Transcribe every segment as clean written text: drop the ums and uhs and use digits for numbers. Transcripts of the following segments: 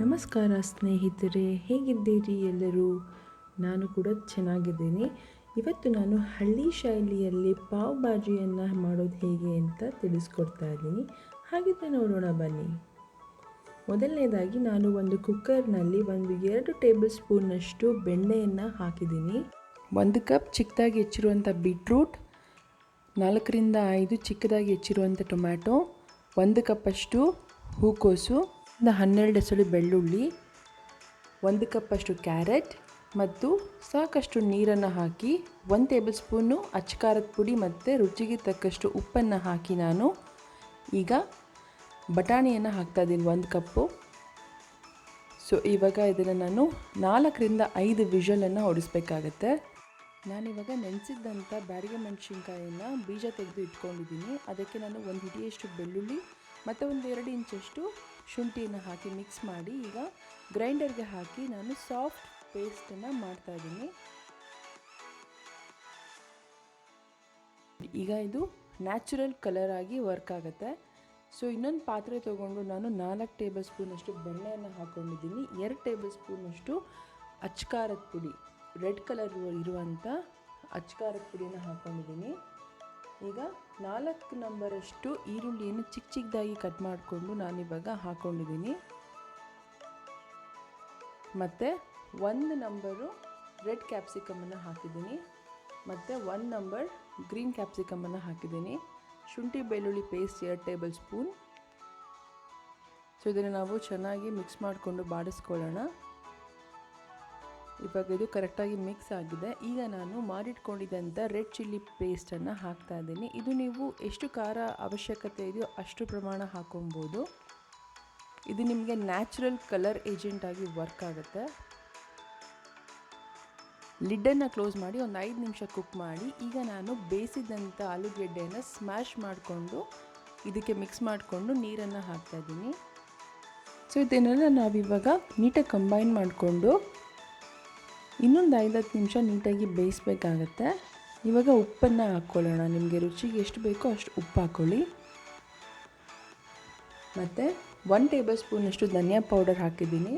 ನಮಸ್ಕಾರ ಸ್ನೇಹಿತರೆ, ಹೇಗಿದ್ದೀರಿ ಎಲ್ಲರೂ? ನಾನು ಕೂಡ ಚೆನ್ನಾಗಿದ್ದೀನಿ. ಇವತ್ತು ನಾನು ಹಳ್ಳಿ ಶೈಲಿಯಲ್ಲಿ ಪಾವ್ ಭಾಜಿಯನ್ನು ಮಾಡೋದು ಹೇಗೆ ಅಂತ ತಿಳಿಸ್ಕೊಡ್ತಾ ಇದ್ದೀನಿ. ಹಾಗಿದ್ರೆ ನೋಡೋಣ ಬನ್ನಿ. ಮೊದಲನೇದಾಗಿ ನಾನು ಒಂದು ಕುಕ್ಕರ್ನಲ್ಲಿ 2 ಟೇಬಲ್ ಸ್ಪೂನ್ನಷ್ಟು ಬೆಣ್ಣೆಯನ್ನು ಹಾಕಿದ್ದೀನಿ. 1 ಕಪ್ ಚಿಕ್ಕದಾಗಿ ಹೆಚ್ಚಿರುವಂಥ ಬೀಟ್ರೂಟ್, 4 ರಿಂದ 5 ಚಿಕ್ಕದಾಗಿ ಹೆಚ್ಚಿರುವಂಥ ಟೊಮ್ಯಾಟೊ, 1 ಕಪ್ಪಷ್ಟು ಹೂಕೋಸು, 12 ಎಸಳು ಬೆಳ್ಳುಳ್ಳಿ, 1 ಕಪ್ಪಷ್ಟು ಕ್ಯಾರೆಟ್ ಮತ್ತು ಸಾಕಷ್ಟು ನೀರನ್ನು ಹಾಕಿ 1 ಟೇಬಲ್ ಸ್ಪೂನು ಅಚ್ಚಕಾರದ ಪುಡಿ ಮತ್ತು ರುಚಿಗೆ ತಕ್ಕಷ್ಟು ಉಪ್ಪನ್ನು ಹಾಕಿ ನಾನು ಈಗ ಬಟಾಣಿಯನ್ನು ಹಾಕ್ತಾಯಿದ್ದೀನಿ 1 ಕಪ್ಪು. ಸೊ ಇವಾಗ ಇದನ್ನು ನಾನು 4 ರಿಂದ 5 ವಿಷಲನ್ನು ಹೊಡಿಸ್ಬೇಕಾಗತ್ತೆ. ನಾನಿವಾಗ ನೆನೆಸಿದ್ದಂಥ ಬ್ಯಾಡಗೆ ಮೆಣಸಿನ್ಕಾಯನ್ನು ಬೀಜ ತೆಗೆದು ಇಟ್ಕೊಂಡಿದ್ದೀನಿ. ಅದಕ್ಕೆ ನಾನು 1 ಹಿಡಿಯಷ್ಟು ಬೆಳ್ಳುಳ್ಳಿ ಮತ್ತು 2 ಇಂಚಷ್ಟು ಶುಂಠಿಯನ್ನು ಹಾಕಿ ಮಿಕ್ಸ್ ಮಾಡಿ ಈಗ ಗ್ರೈಂಡರ್ಗೆ ಹಾಕಿ ನಾನು ಸಾಫ್ಟ್ ಪೇಸ್ಟನ್ನು ಮಾಡ್ತಾಯಿದ್ದೀನಿ. ಈಗ ಇದು ನ್ಯಾಚುರಲ್ ಕಲರ್ ಆಗಿ ವರ್ಕ್ ಆಗುತ್ತೆ. ಸೊ ಇನ್ನೊಂದು ಪಾತ್ರೆ ತೊಗೊಂಡು ನಾನು 4 ಟೇಬಲ್ ಸ್ಪೂನಷ್ಟು ಬೆಣ್ಣೆಯನ್ನು ಹಾಕ್ಕೊಂಡಿದ್ದೀನಿ. 2 ಟೇಬಲ್ ಸ್ಪೂನಷ್ಟು ಅಚ್ಚಕಾರದ ಪುಡಿ, ರೆಡ್ ಕಲರ್ ಇರುವಂಥ ಅಚ್ಚಕಾರದ ಪುಡಿನ ಹಾಕ್ಕೊಂಡಿದ್ದೀನಿ. ಈಗ 4 ನಂಬರಷ್ಟು ಈರುಳ್ಳಿಯನ್ನು ಚಿಕ್ಕದಾಗಿ ಕಟ್ ಮಾಡಿಕೊಂಡು ನಾನಿವಾಗ ಹಾಕ್ಕೊಂಡಿದ್ದೀನಿ. ಮತ್ತು 1 ನಂಬರು ರೆಡ್ ಕ್ಯಾಪ್ಸಿಕಮನ್ನು ಹಾಕಿದ್ದೀನಿ ಮತ್ತು 1 ನಂಬರ್ ಗ್ರೀನ್ ಕ್ಯಾಪ್ಸಿಕಮನ್ನು ಹಾಕಿದ್ದೀನಿ. ಶುಂಠಿ ಬೆಳ್ಳುಳ್ಳಿ ಪೇಸ್ಟ್ 2 ಟೇಬಲ್ ಸ್ಪೂನ್. ಸೊ ಇದನ್ನು ನಾವು ಚೆನ್ನಾಗಿ ಮಿಕ್ಸ್ ಮಾಡಿಕೊಂಡು ಬಾಡಿಸ್ಕೊಳ್ಳೋಣ. ಇವಾಗ ಇದು ಕರೆಕ್ಟಾಗಿ ಮಿಕ್ಸ್ ಆಗಿದೆ. ಈಗ ನಾನು ಮಾಡಿಟ್ಕೊಂಡಿದ್ದಂಥ ರೆಡ್ ಚಿಲ್ಲಿ ಪೇಸ್ಟನ್ನು ಹಾಕ್ತಾ ಇದ್ದೀನಿ. ಇದು ನೀವು ಎಷ್ಟು ಖಾರ ಅವಶ್ಯಕತೆ ಇದೆಯೋ ಅಷ್ಟು ಪ್ರಮಾಣ ಹಾಕೊಬೋದು. ಇದು ನಿಮಗೆ ನ್ಯಾಚುರಲ್ ಕಲರ್ ಏಜೆಂಟಾಗಿ ವರ್ಕ್ ಆಗುತ್ತೆ. ಲಿಡ್ಡನ್ನು ಕ್ಲೋಸ್ ಮಾಡಿ 5 ನಿಮಿಷ ಕುಕ್ ಮಾಡಿ ಈಗ ನಾನು ಬೇಯಿಸಿದಂಥ ಆಲೂಗೆಡ್ಡೆಯನ್ನು ಸ್ಮ್ಯಾಶ್ ಮಾಡಿಕೊಂಡು ಇದಕ್ಕೆ ಮಿಕ್ಸ್ ಮಾಡಿಕೊಂಡು ನೀರನ್ನು ಹಾಕ್ತಾಯಿದ್ದೀನಿ. ಸೊ ಇದನ್ನೆಲ್ಲ ನಾವಿವಾಗ ನೀಟಾಗಿ ಕಂಬೈನ್ ಮಾಡಿಕೊಂಡು ಇನ್ನೊಂದು 5-10 ನಿಮಿಷ ನೀಟಾಗಿ ಬೇಯಿಸಬೇಕಾಗತ್ತೆ. ಇವಾಗ ಉಪ್ಪನ್ನು ಹಾಕ್ಕೊಳ್ಳೋಣ. ನಿಮಗೆ ರುಚಿಗೆ ಎಷ್ಟು ಬೇಕೋ ಅಷ್ಟು ಉಪ್ಪು ಹಾಕ್ಕೊಳ್ಳಿ. ಮತ್ತು 1 ಟೇಬಲ್ ಸ್ಪೂನಷ್ಟು ಧನಿಯಾ ಪೌಡರ್ ಹಾಕಿದ್ದೀನಿ.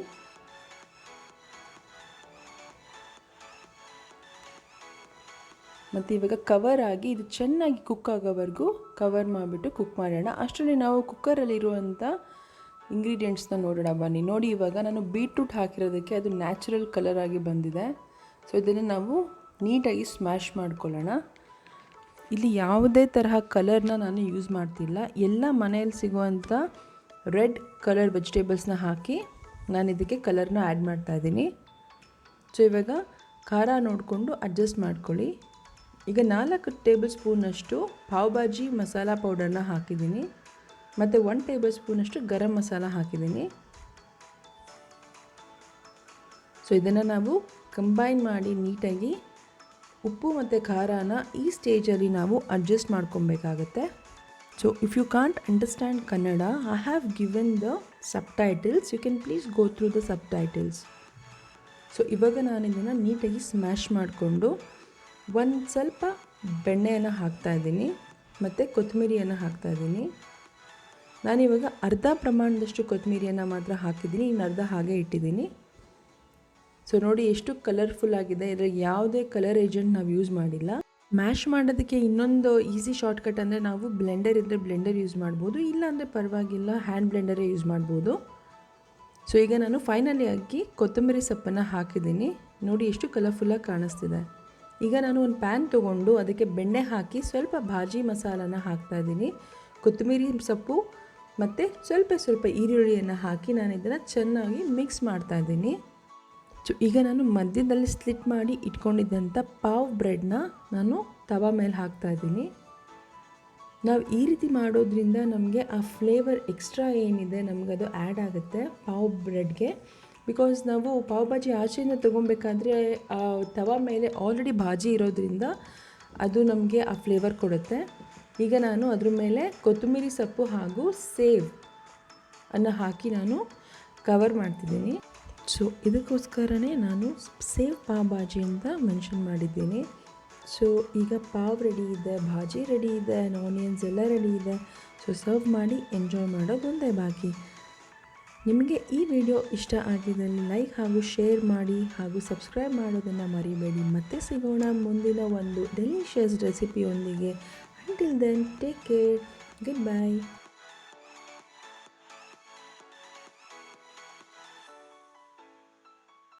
ಮತ್ತು ಇವಾಗ ಕವರ್ ಆಗಿ ಇದು ಚೆನ್ನಾಗಿ ಕುಕ್ ಆಗೋವರೆಗೂ ಕವರ್ ಮಾಡಿಬಿಟ್ಟು ಕುಕ್ ಮಾಡೋಣ. ಅಷ್ಟರಲ್ಲಿ ನಾವು ಕುಕ್ಕರಲ್ಲಿರುವಂಥ ಇಂಗ್ರೀಡಿಯೆಂಟ್ಸ್ನ ನೋಡೋಣ ಬನ್ನಿ. ನೋಡಿ, ಇವಾಗ ನಾನು ಬೀಟ್ರೂಟ್ ಹಾಕಿರೋದಕ್ಕೆ ಅದು ನ್ಯಾಚುರಲ್ ಕಲರ್ ಆಗಿ ಬಂದಿದೆ. ಸೊ ಇದನ್ನು ನಾವು ನೀಟಾಗಿ ಸ್ಮ್ಯಾಶ್ ಮಾಡ್ಕೊಳ್ಳೋಣ. ಇಲ್ಲಿ ಯಾವುದೇ ತರಹ ಕಲರ್ನ ನಾನು ಯೂಸ್ ಮಾಡ್ತಿಲ್ಲ. ಎಲ್ಲ ಮನೆಯಲ್ಲಿ ಸಿಗುವಂಥ ರೆಡ್ ಕಲರ್ ವೆಜಿಟೇಬಲ್ಸ್ನ ಹಾಕಿ ನಾನು ಇದಕ್ಕೆ ಕಲರ್ನ ಆ್ಯಡ್ ಮಾಡ್ತಾಯಿದ್ದೀನಿ. ಸೊ ಇವಾಗ ಖಾರ ನೋಡಿಕೊಂಡು ಅಡ್ಜಸ್ಟ್ ಮಾಡ್ಕೊಳ್ಳಿ. ಈಗ 4 ಟೇಬಲ್ ಸ್ಪೂನಷ್ಟು ಪಾವ್ ಭಾಜಿ ಮಸಾಲ ಪೌಡರ್ನ ಹಾಕಿದ್ದೀನಿ ಮತ್ತು 1 ಟೇಬಲ್ ಸ್ಪೂನಷ್ಟು ಗರಂ ಮಸಾಲ ಹಾಕಿದ್ದೀನಿ. ಸೊ ಇದನ್ನು ನಾವು ಕಂಬೈನ್ ಮಾಡಿ ನೀಟಾಗಿ ಉಪ್ಪು ಮತ್ತು ಖಾರನ ಈ ಸ್ಟೇಜಲ್ಲಿ ನಾವು ಅಡ್ಜಸ್ಟ್ ಮಾಡ್ಕೊಬೇಕಾಗತ್ತೆ. So if you can't understand Kannada, I have given the subtitles. You can please go through the subtitles. So ಇವಾಗ ನಾನು ಇದನ್ನು ನೀಟಾಗಿ ಸ್ಮ್ಯಾಶ್ ಮಾಡಿಕೊಂಡು ಒಂದು ಸ್ವಲ್ಪ ಬೆಣ್ಣೆಯನ್ನು ಹಾಕ್ತಾಯಿದ್ದೀನಿ ಮತ್ತು ಕೊತ್ತಂಬರಿಯನ್ನು ಹಾಕ್ತಾಯಿದ್ದೀನಿ. ನಾನಿವಾಗ ಅರ್ಧ ಪ್ರಮಾಣದಷ್ಟು ಕೊತ್ತಂಬರಿಯನ್ನು ಮಾತ್ರ ಹಾಕಿದ್ದೀನಿ, ಇನ್ನು ಅರ್ಧ ಹಾಗೆ ಇಟ್ಟಿದ್ದೀನಿ. ಸೊ ನೋಡಿ ಎಷ್ಟು ಕಲರ್ಫುಲ್ ಆಗಿದೆ. ಇದರಲ್ಲಿ ಯಾವುದೇ ಕಲರ್ ಏಜೆಂಟ್ ನಾವು ಯೂಸ್ ಮಾಡಿಲ್ಲ. ಮ್ಯಾಶ್ ಮಾಡೋದಕ್ಕೆ ಇನ್ನೊಂದು ಈಸಿ ಶಾರ್ಟ್ಕಟ್ ಅಂದರೆ ನಾವು ಬ್ಲೆಂಡರ್ ಇದ್ದರೆ ಬ್ಲೆಂಡರ್ ಯೂಸ್ ಮಾಡ್ಬೋದು, ಇಲ್ಲ ಅಂದರೆ ಪರವಾಗಿಲ್ಲ ಹ್ಯಾಂಡ್ ಬ್ಲೆಂಡರೇ ಯೂಸ್ ಮಾಡ್ಬೋದು. ಸೊ ಈಗ ನಾನು ಫೈನಲಿ ಆಗಿ ಕೊತ್ತಂಬರಿ ಸೊಪ್ಪನ್ನು ಹಾಕಿದ್ದೀನಿ. ನೋಡಿ ಎಷ್ಟು ಕಲರ್ಫುಲ್ಲಾಗಿ ಕಾಣಿಸ್ತಿದೆ. ಈಗ ನಾನು ಒಂದು ಪ್ಯಾನ್ ತೊಗೊಂಡು ಅದಕ್ಕೆ ಬೆಣ್ಣೆ ಹಾಕಿ ಸ್ವಲ್ಪ ಭಾಜಿ ಮಸಾಲನ ಹಾಕ್ತಾಯಿದ್ದೀನಿ. ಕೊತ್ತಂಬರಿ ಸೊಪ್ಪು ಮತ್ತು ಸ್ವಲ್ಪ ಈರುಳ್ಳಿಯನ್ನು ಹಾಕಿ ನಾನು ಇದನ್ನು ಚೆನ್ನಾಗಿ ಮಿಕ್ಸ್ ಮಾಡ್ತಾಯಿದ್ದೀನಿ. ಸೊ ಈಗ ನಾನು ಮಧ್ಯದಲ್ಲಿ ಸ್ಲಿಟ್ ಮಾಡಿ ಇಟ್ಕೊಂಡಿದ್ದಂಥ ಪಾವ್ ಬ್ರೆಡ್ನ ನಾನು ತವಾ ಮೇಲೆ ಹಾಕ್ತಾಯಿದ್ದೀನಿ. ನಾವು ಈ ರೀತಿ ಮಾಡೋದ್ರಿಂದ ನಮಗೆ ಆ ಫ್ಲೇವರ್ ಎಕ್ಸ್ಟ್ರಾ ಏನಿದೆ ನಮಗದು ಆ್ಯಡ್ ಆಗುತ್ತೆ ಪಾವ್ ಬ್ರೆಡ್ಗೆ. ಬಿಕಾಸ್ ನಾವು ಪಾವ್ ಭಾಜಿ ಆಚೆಯಿಂದ ತೊಗೊಬೇಕಾದ್ರೆ ಆ ತವಾ ಮೇಲೆ ಆಲ್ರೆಡಿ ಭಾಜಿ ಇರೋದ್ರಿಂದ ಅದು ನಮಗೆ ಆ ಫ್ಲೇವರ್ ಕೊಡುತ್ತೆ. ಈಗ ನಾನು ಅದ್ರ ಮೇಲೆ ಕೊತ್ತಂಬರಿ ಸೊಪ್ಪು ಹಾಗೂ ಸೇವ್ ಅನ್ನು ಹಾಕಿ ನಾನು ಕವರ್ ಮಾಡ್ತಿದ್ದೀನಿ. ಸೊ ಇದಕ್ಕೋಸ್ಕರನೇ ನಾನು ಸೇವ್ ಪಾವ್ ಭಾಜಿ ಅಂತ ಮೆನ್ಷನ್ ಮಾಡಿದ್ದೀನಿ. ಸೊ ಈಗ ಪಾವ್ ರೆಡಿ ಇದೆ, ಭಾಜಿ ರೆಡಿ ಇದೆ, ಆನಿಯನ್ಸ್ ಎಲ್ಲ ರೆಡಿ ಇದೆ. ಸೊ ಸರ್ವ್ ಮಾಡಿ ಎಂಜಾಯ್ ಮಾಡೋದು ಒಂದೇ ಬಾಕಿ. ನಿಮಗೆ ಈ ವಿಡಿಯೋ ಇಷ್ಟ ಆಗಿದ್ದಲ್ಲಿ ಲೈಕ್ ಹಾಗೂ ಶೇರ್ ಮಾಡಿ ಹಾಗೂ ಸಬ್ಸ್ಕ್ರೈಬ್ ಮಾಡೋದನ್ನು ಮರಿಬೇಡಿ. ಮತ್ತೆ ಸಿಗೋಣ ಮುಂದಿನ ಒಂದು delicious ರೆಸಿಪಿಯೊಂದಿಗೆ. Until then, take care. Goodbye.